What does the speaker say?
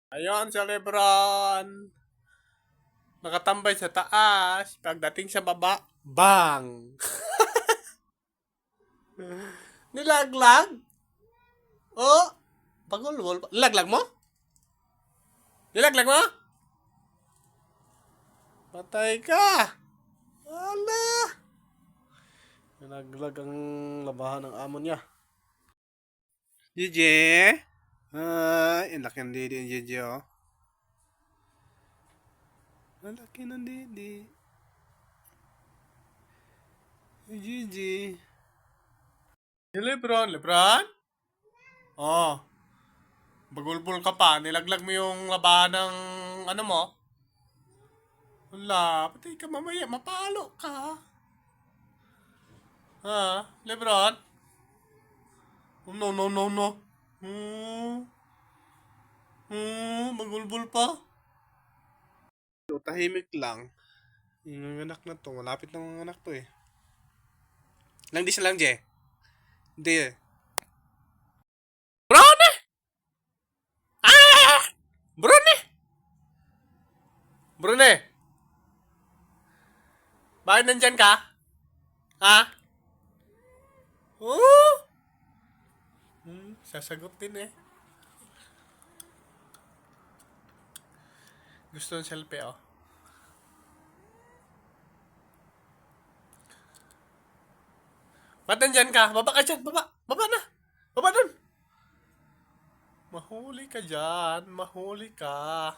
Ayun si Lebron. Nakatambay sa taas. Pagdating sa baba, bang! Nilaglag? Oh, pagulwol. Nilaglag mo? Nilaglag mo? Patay ka! Ala! Nilaglag ang labahan ng amo niya. Gigi? Ay, ang laki ng didi ng Gigi, oh. Ang laki ng didi. Gigi. Hey, Lebron. Lebron? Oh. Bagulbul ka pa. Nilaglag mo yung labahan ng ano mo. Wala. Patay ka mamaya. Mapalo ka. Ha? Lebron? Oh, no, no, no, no. Bagulbul pa. So, tahimik lang. Yung anak na to. Malapit na mga anak to eh. Lang di siya lang, Je. Hindi eh. Brone! Ah! Brone! Brune! Bakit nandyan ka? Ha? Oh! Sasagot din eh. Gusto ng selfie, oh. Ba't nandyan ka? Baba ka dyan, baba. Baba na. Baba dun. Mahuli ka dyan. Mahuli ka.